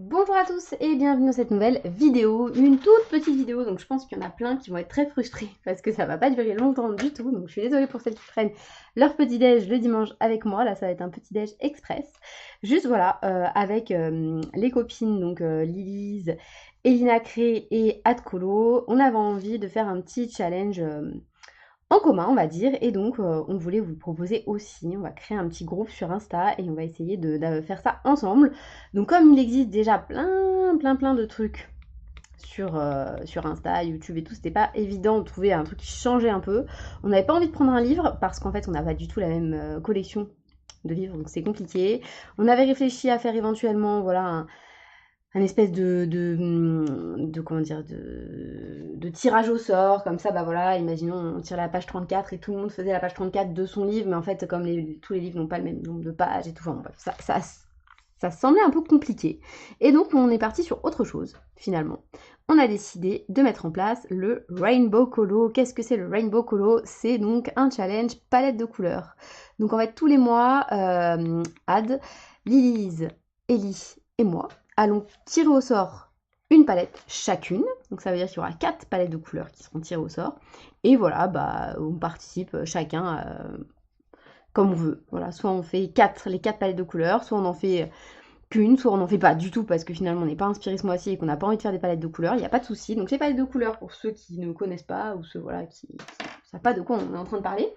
Bonjour à tous et bienvenue dans cette nouvelle vidéo, une toute petite vidéo, donc je pense qu'il y en a plein qui vont être très frustrés parce que ça va pas durer longtemps du tout, donc je suis désolée pour celles qui prennent leur petit déj le dimanche avec moi, là ça va être un petit déj express, juste voilà, avec les copines, donc Lilise, Elina Cré et Adcolo, on avait envie de faire un petit challenge en commun, on va dire. Et donc, on voulait vous le proposer aussi. On va créer un petit groupe sur Insta et on va essayer de faire ça ensemble. Donc, comme il existe déjà plein de trucs sur Insta, YouTube et tout, c'était pas évident de trouver un truc qui changeait un peu. On n'avait pas envie de prendre un livre parce qu'en fait, on n'a pas du tout la même collection de livres, donc c'est compliqué. On avait réfléchi à faire éventuellement, voilà, un espèce comment dire, de tirage au sort, comme ça, bah voilà, imaginons on tire la page 34 et tout le monde faisait la page 34 de son livre, mais en fait, comme tous les livres n'ont pas le même nombre de pages et tout, enfin, bref, ça semblait un peu compliqué. Et donc, on est parti sur autre chose, finalement. On a décidé de mettre en place le Rainbow Colo. Qu'est-ce que c'est le Rainbow Colo? C'est donc un challenge palette de couleurs. Donc, en fait, tous les mois, Ad, Lilise, Ellie et moi allons tirer au sort une palette chacune. Donc, ça veut dire qu'il y aura 4 palettes de couleurs qui seront tirées au sort. Et voilà, bah, on participe chacun comme on veut. Voilà, soit on fait les 4 palettes de couleurs, soit on en fait qu'une, soit on n'en fait pas du tout parce que finalement on n'est pas inspiré ce mois-ci et qu'on n'a pas envie de faire des palettes de couleurs, il n'y a pas de souci. Donc les palettes de couleurs pour ceux qui ne connaissent pas ou ceux voilà, qui ne savent pas de quoi on est en train de parler,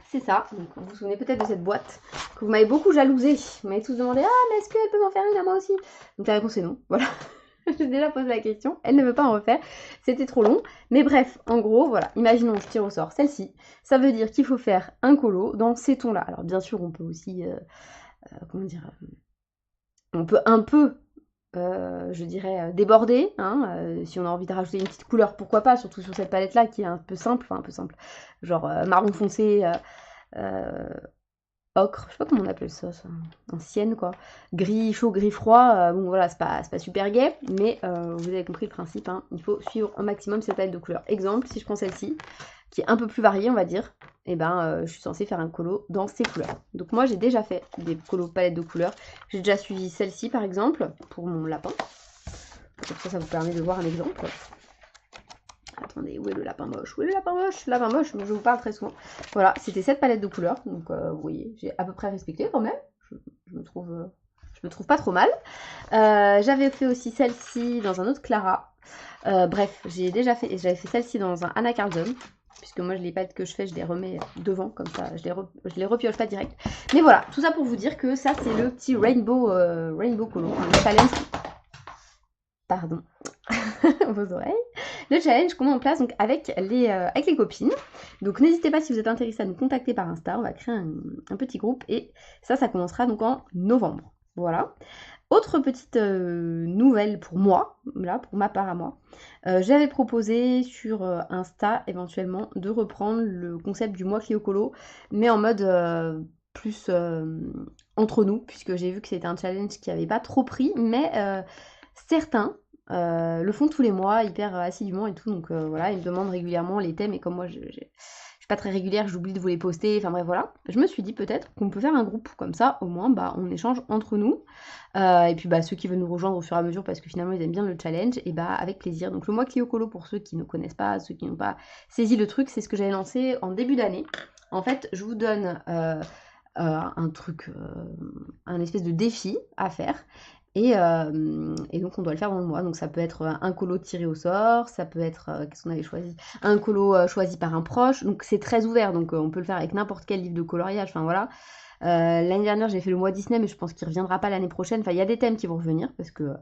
c'est ça. Donc vous vous souvenez peut-être de cette boîte que vous m'avez beaucoup jalousée. Vous m'avez tous demandé ah mais est-ce qu'elle peut m'en faire une à moi aussi? Donc la réponse est non. Voilà. J'ai déjà posé la question, elle ne veut pas en refaire, c'était trop long. Mais bref, en gros, voilà, imaginons je tire au sort celle-ci. Ça veut dire qu'il faut faire un colo dans ces tons-là. Alors bien sûr, on peut aussi, comment dire, on peut un peu, je dirais, déborder, hein, si on a envie de rajouter une petite couleur, pourquoi pas, surtout sur cette palette-là qui est un peu simple, enfin un peu simple, genre marron foncé, euh, ocre, je sais pas comment on appelle ça, ancienne quoi, gris chaud, gris froid, bon voilà, c'est pas super gai, mais vous avez compris le principe, hein, il faut suivre un maximum cette palette de couleurs. Exemple, si je prends celle-ci, qui est un peu plus variée, on va dire, et ben je suis censée faire un colo dans ces couleurs. Donc moi j'ai déjà fait des colos palettes de couleurs, j'ai déjà suivi celle-ci par exemple, pour mon lapin, comme ça vous permet de voir un exemple. Attendez, où est le lapin moche? Où est le lapin moche? Lapin moche, je vous parle très souvent. Voilà, c'était cette palette de couleurs. Donc, vous voyez, j'ai à peu près respecté quand même. Je me trouve pas trop mal. J'avais fait aussi celle-ci dans un autre Clara. Bref, j'avais fait celle-ci dans un Anna Carlson. Puisque moi, les palettes que je fais, je les remets devant, comme ça, je les repioche pas direct. Mais voilà, tout ça pour vous dire que ça, c'est le petit Rainbow Color, le challenge. Pardon, vos oreilles. Le challenge qu'on met en place donc avec les copines. Donc n'hésitez pas si vous êtes intéressé à nous contacter par Insta. On va créer un petit groupe et ça commencera donc en novembre. Voilà. Autre petite nouvelle pour moi, là, pour ma part à moi. J'avais proposé sur Insta éventuellement de reprendre le concept du mois Clio Colo, mais en mode plus entre nous, puisque j'ai vu que c'était un challenge qui n'avait pas trop pris, mais certains le font tous les mois, hyper assidûment et tout. Donc voilà, ils me demandent régulièrement les thèmes et comme moi je suis pas très régulière, j'oublie de vous les poster. Enfin bref, voilà. Je me suis dit peut-être qu'on peut faire un groupe comme ça, au moins bah, on échange entre nous. Et puis bah, ceux qui veulent nous rejoindre au fur et à mesure parce que finalement ils aiment bien le challenge, et bah avec plaisir. Donc le mois Clio Colo pour ceux qui ne connaissent pas, ceux qui n'ont pas saisi le truc, c'est ce que j'avais lancé en début d'année. En fait, je vous donne un truc, un espèce de défi à faire. Et donc on doit le faire dans le mois. Donc ça peut être un colo tiré au sort, ça peut être, qu'est-ce qu'on avait choisi? Un colo choisi par un proche. Donc c'est très ouvert, donc on peut le faire avec n'importe quel livre de coloriage, enfin voilà. L'année dernière j'ai fait le mois Disney, mais je pense qu'il ne reviendra pas l'année prochaine. Enfin il y a des thèmes qui vont revenir parce que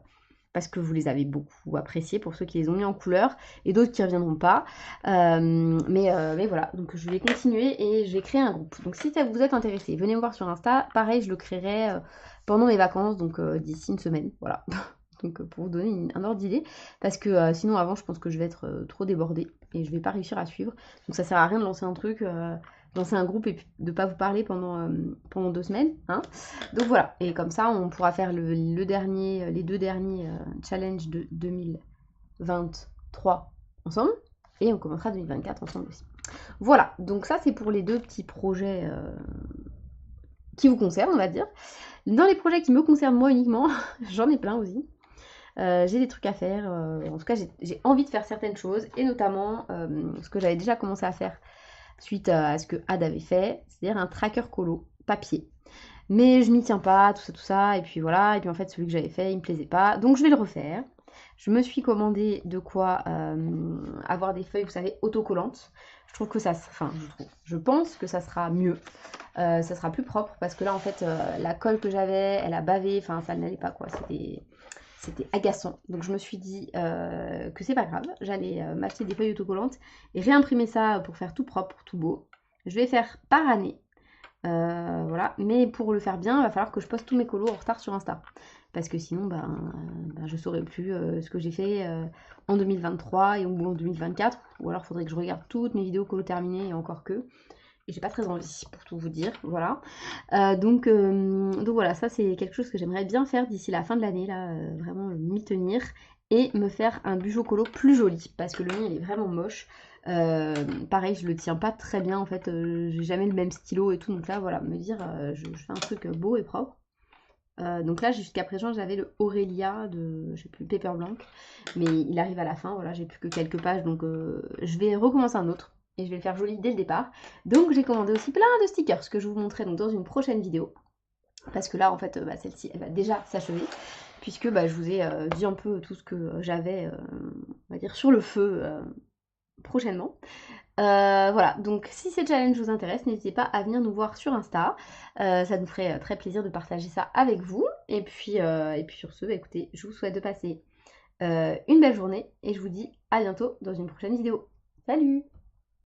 vous les avez beaucoup appréciés pour ceux qui les ont mis en couleur et d'autres qui ne reviendront pas. Mais voilà, donc je vais continuer et je vais créer un groupe. Donc si ça vous êtes intéressé, venez me voir sur Insta. Pareil, je le créerai pendant mes vacances, donc d'ici une semaine. Voilà. Donc pour vous donner un ordre d'idée. Parce que sinon avant, je pense que je vais être trop débordée et je vais pas réussir à suivre. Donc ça sert à rien de lancer un truc, lancer un groupe et puis de pas vous parler pendant 2 semaines. Hein. Donc voilà, et comme ça on pourra faire les 2 derniers challenges de 2023 ensemble, et on commencera 2024 ensemble aussi. Voilà, donc ça c'est pour les 2 petits projets qui vous concernent, on va dire. Dans les projets qui me concernent moi uniquement, j'en ai plein aussi. J'ai des trucs à faire, en tout cas j'ai envie de faire certaines choses, et notamment ce que j'avais déjà commencé à faire suite à ce que Ad avait fait, c'est-à-dire un tracker colo papier. Mais je m'y tiens pas, tout ça, et puis voilà, et puis en fait celui que j'avais fait, il me plaisait pas, donc je vais le refaire. Je me suis commandé de quoi avoir des feuilles, vous savez, autocollantes. Je trouve que ça, enfin je pense que ça sera mieux, ça sera plus propre, parce que là en fait la colle que j'avais, elle a bavé, enfin ça n'allait pas quoi, c'était agaçant. Donc je me suis dit que c'est pas grave, j'allais m'acheter des feuilles autocollantes et réimprimer ça pour faire tout propre, tout beau. Je vais faire par année. Voilà, mais pour le faire bien, il va falloir que je poste tous mes colos en retard sur Insta. Parce que sinon, je saurais plus ce que j'ai fait en 2023 et en 2024. Ou alors, il faudrait que je regarde toutes mes vidéos colos terminées et encore que. Et j'ai pas très envie, pour tout vous dire. Voilà. Donc voilà, ça c'est quelque chose que j'aimerais bien faire d'ici la fin de l'année, là, vraiment m'y tenir. Et me faire un bugeot colo plus joli. Parce que le mien, il est vraiment moche. Pareil, je le tiens pas très bien en fait, j'ai jamais le même stylo et tout, donc là voilà, me dire je fais un truc beau et propre. Donc là jusqu'à présent j'avais le Aurélia de, je sais plus, Paper Blanc, mais il arrive à la fin, voilà, j'ai plus que quelques pages, donc je vais recommencer un autre et je vais le faire joli dès le départ. Donc j'ai commandé aussi plein de stickers que je vous montrerai donc dans une prochaine vidéo, parce que là en fait celle-ci elle va déjà s'achever, puisque je vous ai dit un peu tout ce que j'avais on va dire sur le feu prochainement. Voilà, donc si ces challenges vous intéressent, n'hésitez pas à venir nous voir sur Insta. Ça nous ferait très plaisir de partager ça avec vous. Et puis sur ce, écoutez, je vous souhaite de passer une belle journée et je vous dis à bientôt dans une prochaine vidéo. Salut!